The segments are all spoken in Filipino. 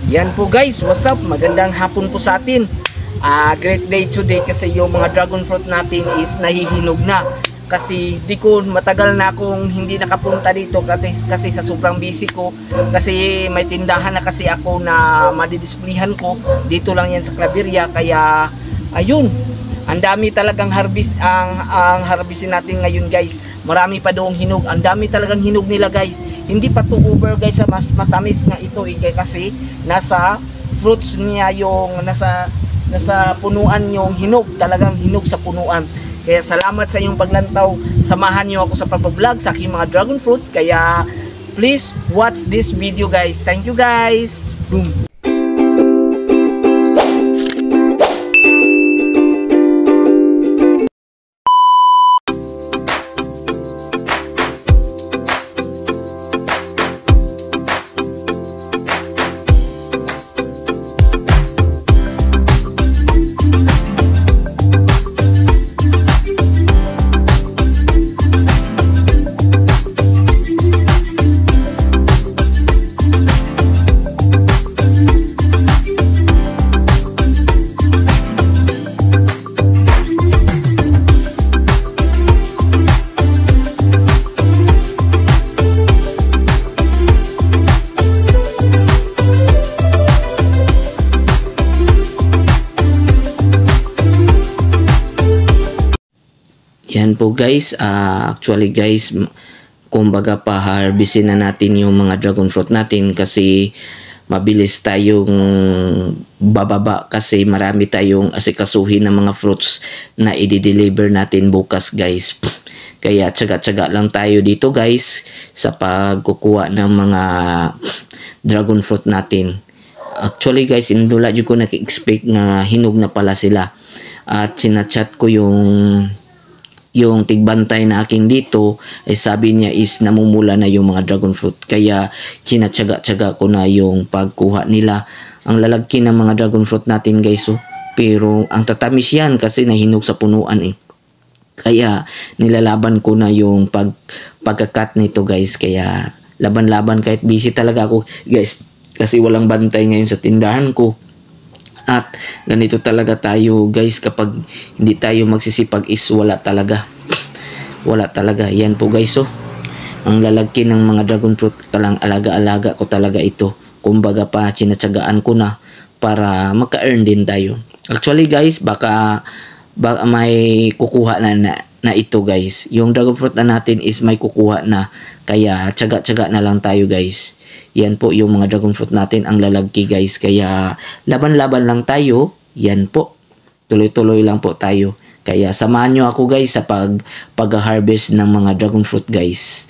Yan po guys, what's up? Magandang hapon po sa atin. Great day today kasi yung mga dragon fruit natin is nahihinog na. Kasi matagal na akong hindi nakapunta dito kasi sa sobrang busy ko. Kasi may tindahan na kasi ako na madidisplihan ko. Dito lang yan sa Claveria. Kaya ayun, ang dami talagang harvest ang harvestin natin ngayon guys. Marami pa doong hinog. Ang dami talagang hinog nila guys. Hindi pa to over guys, sa mas matamis nga ito kasi nasa fruits niya yung nasa punuan yung hinog, talagang hinog sa punuan. Kaya salamat sa inyong paglantaw. Samahan niyo ako sa pag-vlog sa aking mga dragon fruit. Kaya please watch this video guys. Thank you guys. Boom. Yan po guys, actually guys, kumbaga pa-harvestin na natin yung mga dragon fruit natin kasi mabilis tayong bababa kasi marami tayong asikasuhin ng mga fruits na i-deliver natin bukas guys. Kaya tsaga-tsaga lang tayo dito guys sa pagkukuha ng mga dragon fruit natin. Actually guys, indula dyan ko naki-expect na hinog na pala sila. At sinachat ko yung tigbantay na akin dito, sabi niya is namumula na yung mga dragon fruit. Kaya sinatsaga-tsaga ko na yung pagkuha nila. Ang lalagki ng mga dragon fruit natin guys. Pero ang tatamis yan kasi nahinog sa punuan Kaya nilalaban ko na yung pagkakat nito guys. Kaya laban-laban kahit busy talaga ako guys. Kasi walang bantay ngayon sa tindahan ko. At ganito talaga tayo guys, kapag hindi tayo magsisipag is wala talaga. Wala talaga. Yan po guys. Ang lalagki ng mga dragon fruit, kalang alaga-alaga ko talaga ito. Kumbaga pa sinatsagaan ko na para maka-earn din tayo. Actually guys, baka may kukuha na ito guys. Yung dragon fruit na natin is may kukuha na. Kaya tsaga-tsaga na lang tayo guys. Yan po yung mga dragon fruit natin, ang lalagki guys. Kaya laban-laban lang tayo. Yan po. Tuloy-tuloy lang po tayo. Kaya samahan nyo ako guys sa pag-harvest ng mga dragon fruit guys.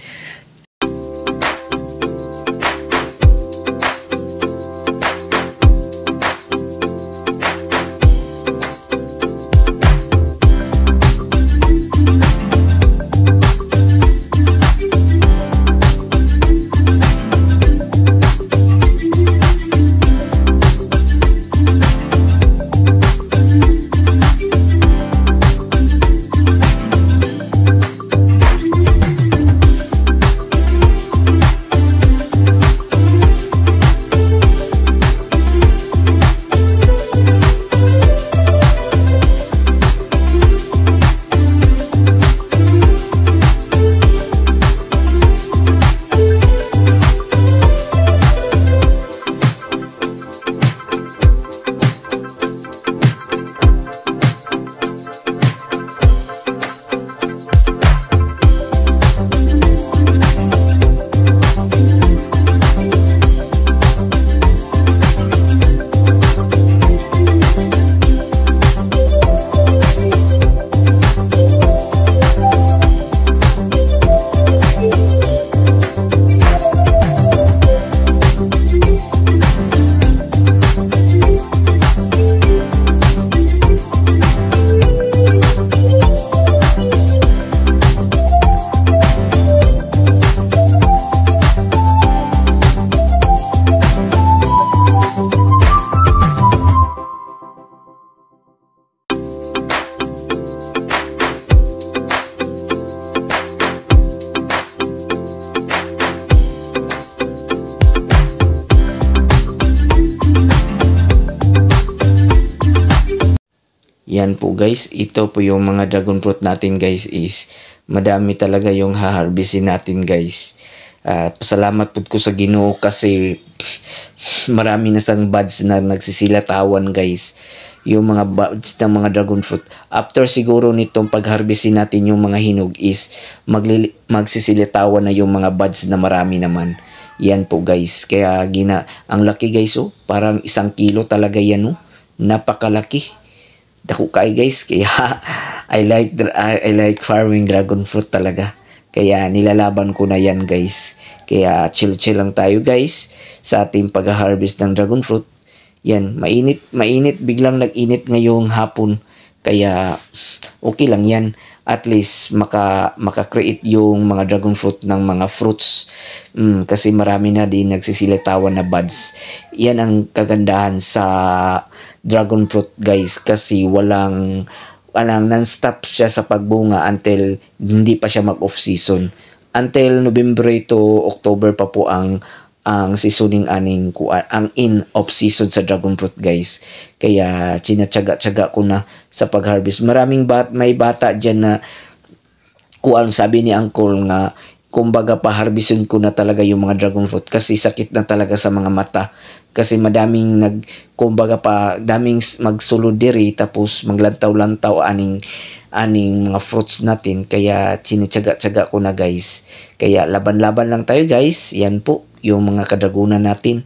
Yan po guys, ito po yung mga dragon fruit natin guys, is madami talaga yung haharbisin natin guys. Pasalamat po ko sa Ginoo kasi marami na sang buds na nagsisilatawan guys. Yung mga buds ng mga dragon fruit. After siguro nitong pagharbisin natin yung mga hinog is magsisilitawan na yung mga buds na marami naman. Yan po guys. Kaya ang laki guys oh. Parang 1 kilo talaga yan oh. Napakalaki. Dako kay guys. Kaya I like farming dragon fruit talaga. Kaya nilalaban ko na yan guys. Kaya chill lang tayo guys sa ating pag-harvest ng dragon fruit. Yan, mainit, biglang nag-init ngayong hapon. Kaya okay lang yan. At least maka-create yung mga dragon fruit ng mga fruits. Kasi marami na din nagsisilitawan na buds. Yan ang kagandahan sa dragon fruit guys. Kasi walang non-stop siya sa pagbunga until hindi pa siya mag-off season. Until November to October pa po ang seasoning ang in off season sa dragon fruit guys. Kaya tinatyaga-tyaga ko na sa pag-harvest. May bata diyan na sabi ni Uncle nga kumbaga pa-harvestin ko na talaga yung mga dragon fruit kasi sakit na talaga sa mga mata. Kasi daming magsulod diri tapos maglantaw-lantaw aning mga fruits natin. Kaya tinatyaga-tyaga ko na guys. Kaya laban-laban lang tayo guys. Yan po yung mga kadragunan natin.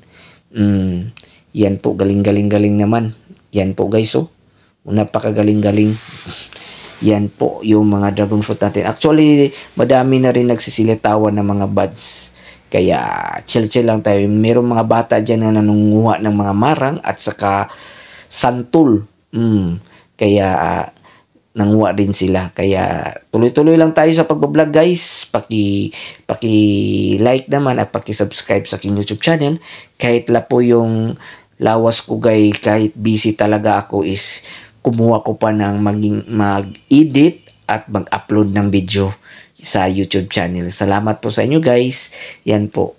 Yan po, galing naman. Yan po guys oh. Napakagaling-galing. Yan po yung mga dragon fruit natin. Actually, madami na rin nagsisilitawan ng mga buds. Kaya chill lang tayo. Merong mga bata dyan na nanunguha ng mga marang at saka santol. Kaya nanguha din sila. Kaya tuloy-tuloy lang tayo sa pagbablog guys. Paki-like naman at paki-subscribe sa aking YouTube channel. Kahit po yung lawas ko guys, kahit busy talaga ako is kumuha ko pa ng mag-edit at mag-upload ng video sa YouTube channel. Salamat po sa inyo guys. Yan po.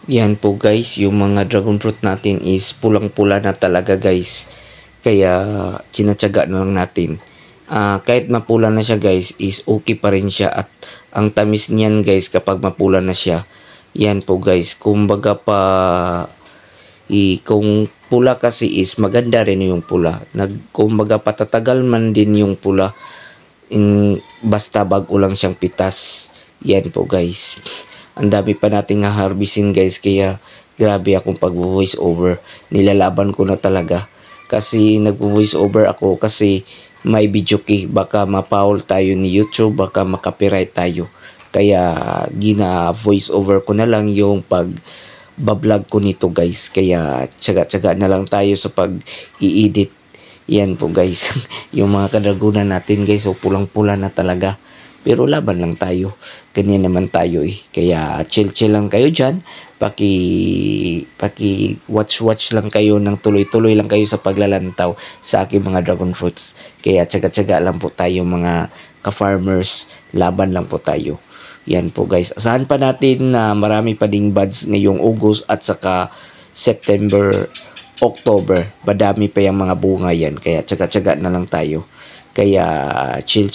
Yan po guys, yung mga dragon fruit natin is pulang-pula na talaga guys. Kaya tinatyaga na lang natin. Kahit mapula na siya guys, is okay pa rin siya. At ang tamis niyan guys kapag mapula na siya. Yan po guys, kumbaga kung pula kasi is maganda rin yung pula. Kumbaga patatagal man din yung pula basta bago lang siyang pitas. Yan po guys. Ang dami pa nating harvestin guys, kaya grabe akong pag-voice over. Nilalaban ko na talaga. Kasi nag-voice over ako kasi may video key. Baka ma-foul tayo ni YouTube, baka makapiright tayo. Kaya gina-voice over ko na lang yung pag-vlog ko nito guys. Kaya tsaga-tsaga na lang tayo sa pag-i-edit. Yan po guys. Yung mga kadragunan natin guys, so pulang-pula na talaga. Pero laban lang tayo. Ganyan naman tayo eh. Kaya chill-chill lang kayo dyan. Watch lang kayo ng tuloy-tuloy lang kayo sa paglalantaw sa aking mga dragon fruits. Kaya tsaga-tsaga lang po tayo mga ka-farmers. Laban lang po tayo. Yan po guys. Asahan pa natin na marami pa ding buds ngayong August at saka September, October. Madami pa yung mga bunga yan. Kaya tsaga-tsaga na lang tayo. Kaya chill.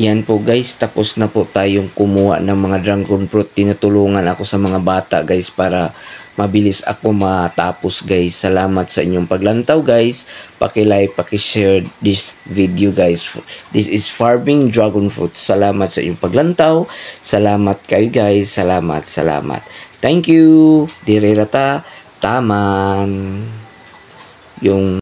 Yan po guys, tapos na po tayong kumuha ng mga dragon fruit. Tinutulungan ako sa mga bata guys para mabilis ako matapos guys. Salamat sa inyong paglantaw guys. Paki-like, paki-share this video guys. This is farming dragon fruit. Salamat sa inyong paglantaw. Salamat kayo guys. Salamat, salamat. Thank you. Dirirata taman. Yung